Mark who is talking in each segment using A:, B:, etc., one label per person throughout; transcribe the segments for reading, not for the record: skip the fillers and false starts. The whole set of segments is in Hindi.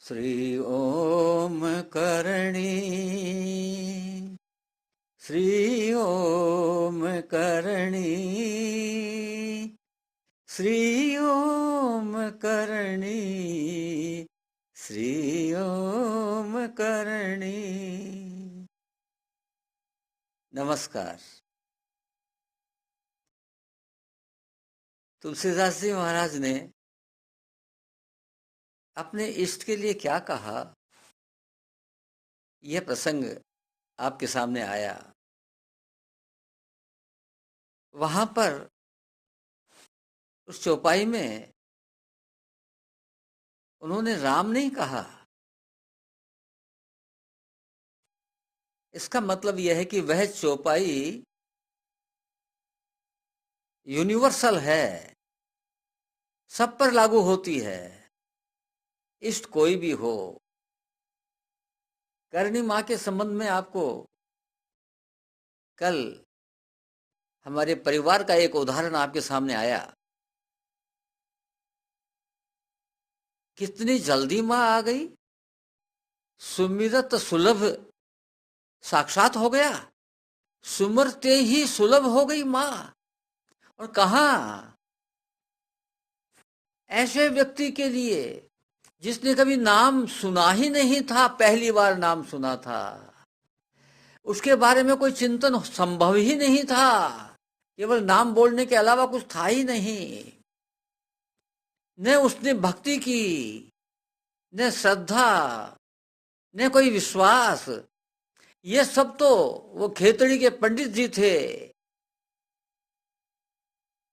A: श्री ओम करणी, श्री ओम करणी, श्री ओम करणी, श्री ओम करणी। नमस्कार। तुलसीदास जी महाराज ने अपने इष्ट के लिए क्या कहा, यह प्रसंग आपके सामने आया। वहां पर उस चौपाई में उन्होंने राम नहीं कहा। इसका मतलब यह है कि वह चौपाई यूनिवर्सल है, सब पर लागू होती है, इष्ट कोई भी हो। करणी माँ के संबंध में आपको कल हमारे परिवार का एक उदाहरण आपके सामने आया। कितनी जल्दी माँ आ गई, सुमिरत सुलभ साक्षात हो गया, सुमरते ही सुलभ हो गई माँ। और कहा ऐसे व्यक्ति के लिए जिसने कभी नाम सुना ही नहीं था, पहली बार नाम सुना था, उसके बारे में कोई चिंतन संभव ही नहीं था, केवल नाम बोलने के अलावा कुछ था ही नहीं। न उसने भक्ति की, न श्रद्धा, न कोई विश्वास। ये सब तो वो खेतड़ी के पंडित जी थे,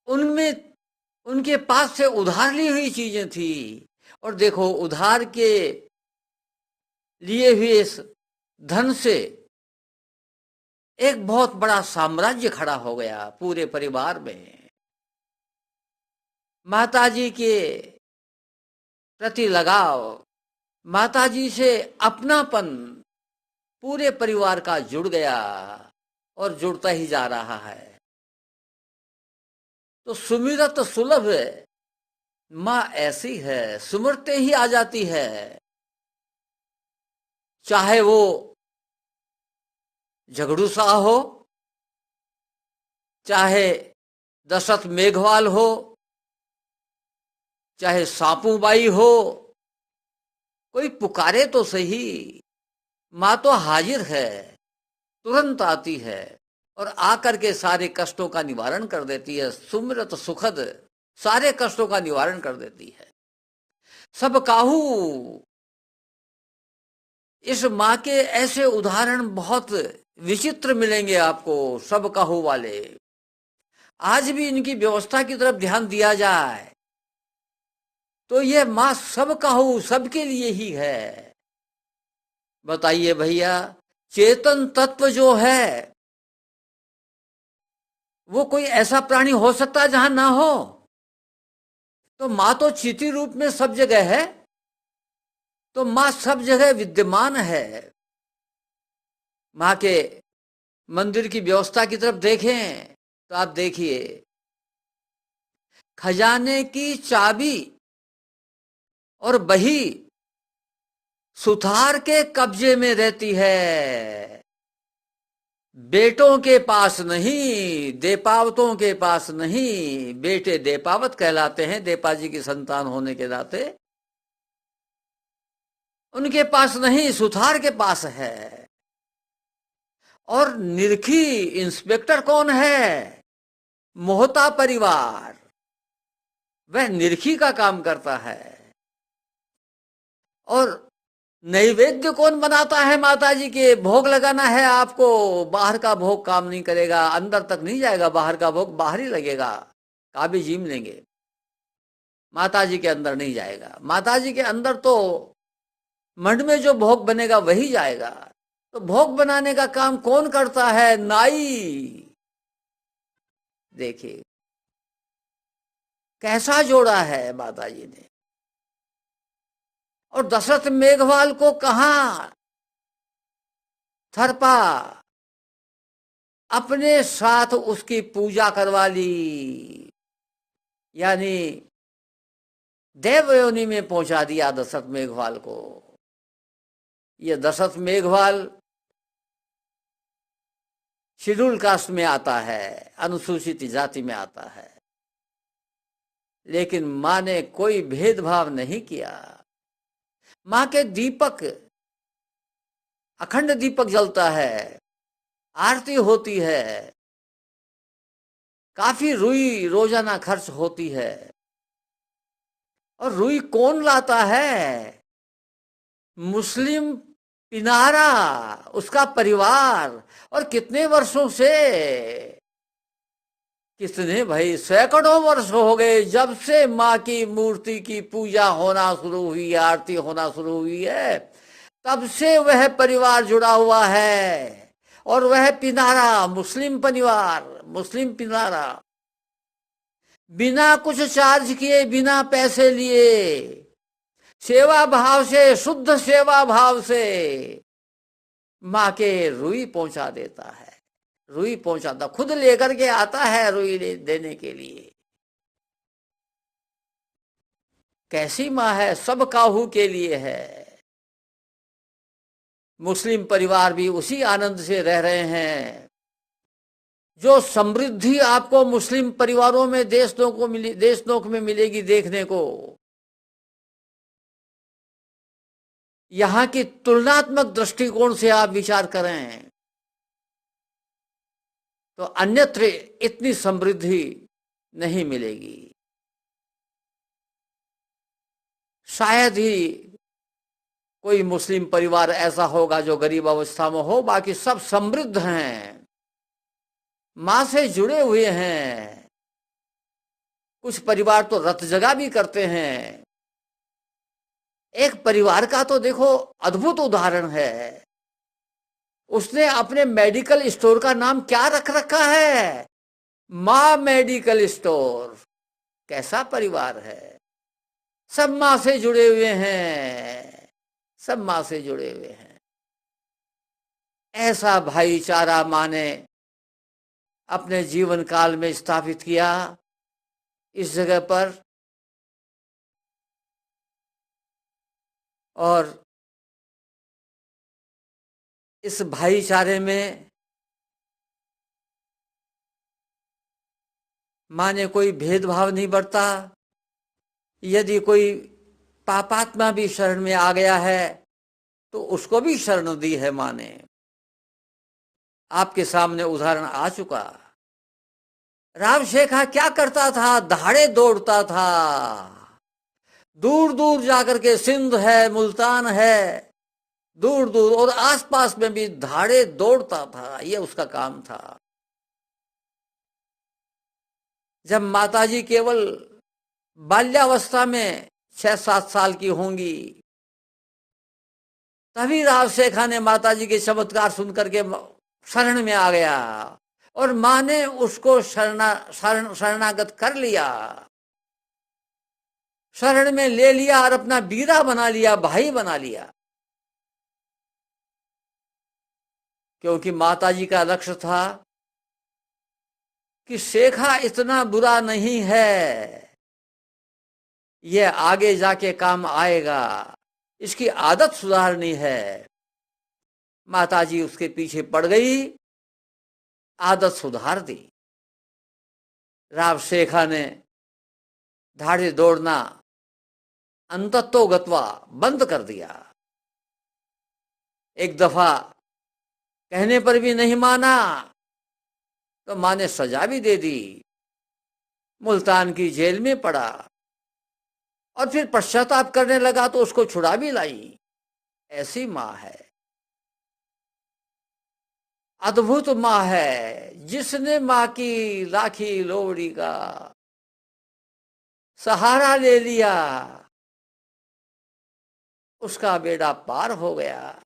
A: उनमें उनके पास से उधार ली हुई चीजें थी। और देखो, उधार के लिए हुए इस धन से एक बहुत बड़ा साम्राज्य खड़ा हो गया पूरे परिवार में। माताजी के प्रति लगाव, माताजी से अपनापन पूरे परिवार का जुड़ गया और जुड़ता ही जा रहा है। तो सुमिरत सुलभ माँ ऐसी है, सुमरते ही आ जाती है। चाहे वो झगड़ू सा हो, चाहे दशरथ मेघवाल हो, चाहे सापूबाई हो, कोई पुकारे तो सही, माँ तो हाजिर है, तुरंत आती है और आकर के सारे कष्टों का निवारण कर देती है। सुमिरत सुखद सारे कष्टों का निवारण कर देती है। सब काहू इस माँ के ऐसे उदाहरण बहुत विचित्र मिलेंगे आपको, सब काहू वाले। आज भी इनकी व्यवस्था की तरफ ध्यान दिया जाए तो यह माँ सब काहू सबके लिए ही है। बताइए भैया, चेतन तत्व जो है वो कोई ऐसा प्राणी हो सकता है जहां ना हो? तो माँ तो चिति रूप में सब जगह है, तो माँ सब जगह विद्यमान है। माँ के मंदिर की व्यवस्था की तरफ देखें तो आप देखिए, खजाने की चाबी और बही सुथार के कब्जे में रहती है, बेटों के पास नहीं, देपावतों के पास नहीं। बेटे देपावत कहलाते हैं, देपा जी की संतान होने के नाते। उनके पास नहीं, सुथार के पास है। और निरखी इंस्पेक्टर कौन है? मोहता परिवार, वह निरखी का काम करता है। और नैवेद्य कौन बनाता है? माता जी के भोग लगाना है आपको, बाहर का भोग काम नहीं करेगा, अंदर तक नहीं जाएगा। बाहर का भोग बाहर ही लगेगा, काबी जीम लेंगे, माता जी के अंदर नहीं जाएगा। माता जी के अंदर तो मंड में जो भोग बनेगा वही जाएगा। तो भोग बनाने का काम कौन करता है? नाई। देखिए कैसा जोड़ा है माता जी ने। और दशरथ मेघवाल को कहा थरपा, अपने साथ उसकी पूजा करवा ली, यानी देवयोनि में पहुंचा दिया दशरथ मेघवाल को। ये दशरथ मेघवाल शेड्यूल कास्ट में आता है, अनुसूचित जाति में आता है, लेकिन मां ने कोई भेदभाव नहीं किया। मां के दीपक, अखंड दीपक जलता है, आरती होती है, काफी रुई रोजाना खर्च होती है। और रुई कौन लाता है? मुस्लिम पिनारा, उसका परिवार। और कितने वर्षों से, कितने भाई, सैकड़ों वर्ष हो गए जब से माँ की मूर्ति की पूजा होना शुरू हुई है, आरती होना शुरू हुई है, तब से वह परिवार जुड़ा हुआ है। और वह पिनारा, मुस्लिम परिवार, मुस्लिम पिनारा, बिना कुछ चार्ज किए, बिना पैसे लिए, सेवा भाव से, शुद्ध सेवा भाव से माँ के रुई पहुंचा देता है। रुई पहुंचाता, खुद लेकर के आता है रुई देने के लिए। कैसी माँ है, सब काहू के लिए है। मुस्लिम परिवार भी उसी आनंद से रह रहे हैं जो समृद्धि आपको मुस्लिम परिवारों में देशनोक में मिलेगी देखने को। यहां की तुलनात्मक दृष्टिकोण से आप विचार करें तो अन्यत्र इतनी समृद्धि नहीं मिलेगी। शायद ही कोई मुस्लिम परिवार ऐसा होगा जो गरीब अवस्था में हो, बाकी सब समृद्ध हैं, मां से जुड़े हुए हैं। कुछ परिवार तो रत जगह भी करते हैं। एक परिवार का तो देखो अद्भुत उदाहरण है, उसने अपने मेडिकल स्टोर का नाम क्या रख रखा है? मां मेडिकल स्टोर। कैसा परिवार है, सब मां से जुड़े हुए हैं, सब मां से जुड़े हुए हैं। ऐसा भाईचारा मां ने अपने जीवन काल में स्थापित किया इस जगह पर। और इस भाईचारे में मां ने कोई भेदभाव नहीं बरता। यदि कोई पापात्मा भी शरण में आ गया है तो उसको भी शरण दी है मां ने। आपके सामने उदाहरण आ चुका। राम शेखा क्या करता था? दहाड़े दौड़ता था, दूर दूर जाकर के, सिंध है, मुल्तान है, दूर दूर और आसपास में भी दहाड़े दौड़ता था, यह उसका काम था। जब माताजी केवल बाल्यावस्था में 6-7 साल की होंगी, तभी राव शेखा ने माताजी के चमत्कार सुनकर के शरण में आ गया और मां ने उसको शरणागत कर लिया, शरण में ले लिया और अपना बीरा बना लिया, भाई बना लिया। क्योंकि माताजी का लक्ष्य था कि शेखा इतना बुरा नहीं है, यह आगे जाके काम आएगा, इसकी आदत सुधारनी है। माताजी उसके पीछे पड़ गई, आदत सुधार दी। राव शेखा ने धाड़े दौड़ना अंततोगत्वा बंद कर दिया। एक दफा कहने पर भी नहीं माना तो मां ने सजा भी दे दी, मुल्तान की जेल में पड़ा। और फिर पश्चाताप करने लगा तो उसको छुड़ा भी लाई। ऐसी मां है, अद्भुत मां है, जिसने मां की राखी लोवड़ी का सहारा ले लिया, उसका बेड़ा पार हो गया।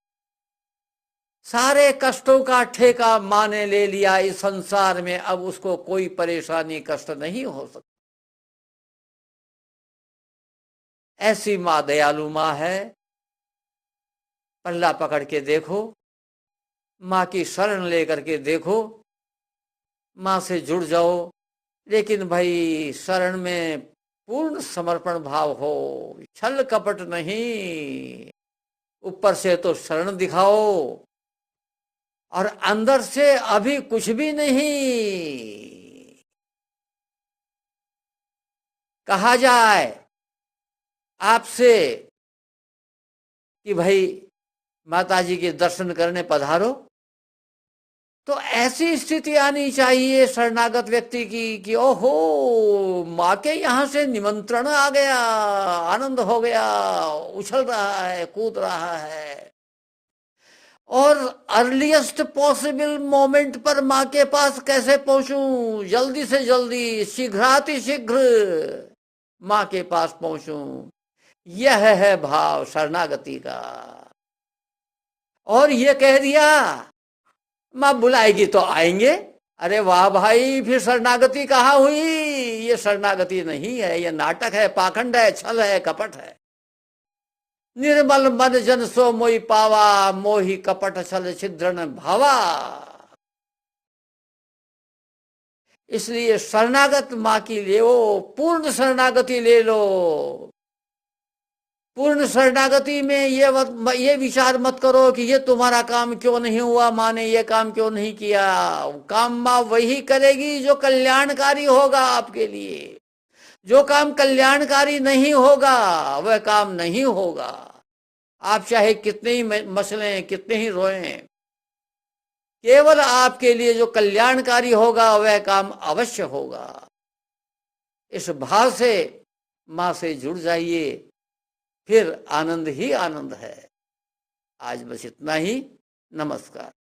A: सारे कष्टों का ठेका मां ने ले लिया इस संसार में, अब उसको कोई परेशानी, कष्ट नहीं हो सकता। ऐसी मां दयालु मां है। पल्ला पकड़ के देखो, मां की शरण लेकर के देखो, मां से जुड़ जाओ। लेकिन भाई शरण में पूर्ण समर्पण भाव हो, छल कपट नहीं। ऊपर से तो शरण दिखाओ और अंदर से अभी कुछ भी नहीं। कहा जाए आपसे कि भाई माता जी के दर्शन करने पधारो, तो ऐसी स्थिति आनी चाहिए शरणागत व्यक्ति की कि ओहो, माँ के यहाँ से निमंत्रण आ गया, आनंद हो गया, उछल रहा है, कूद रहा है, और अर्लीस्ट पॉसिबल मोमेंट पर माँ के पास कैसे पहुंचूं, जल्दी से जल्दी, शीघ्रातिशीघ्र माँ के पास पहुंचूं। यह है भाव शरणागति का। और ये कह दिया माँ बुलाएगी तो आएंगे, अरे वाह भाई, फिर शरणागति कहाँ हुई? ये शरणागति नहीं है, ये नाटक है, पाखंड है, छल है, कपट है। निर्मल मन जन सो मोहि पावा, मोहि कपट छल छिद्रन भावा। इसलिए शरणागत माँ की ले लो, पूर्ण शरणागति ले लो। पूर्ण शरणागति में ये विचार मत करो कि ये तुम्हारा काम क्यों नहीं हुआ, माँ ने ये काम क्यों नहीं किया। काम माँ वही करेगी जो कल्याणकारी होगा आपके लिए। जो काम कल्याणकारी नहीं होगा वह काम नहीं होगा। आप चाहे कितने ही मसलें, कितने ही रोएं, केवल आपके लिए जो कल्याणकारी होगा वह काम अवश्य होगा। इस भाव से माँ से जुड़ जाइए, फिर आनंद ही आनंद है। आज बस इतना ही। नमस्कार।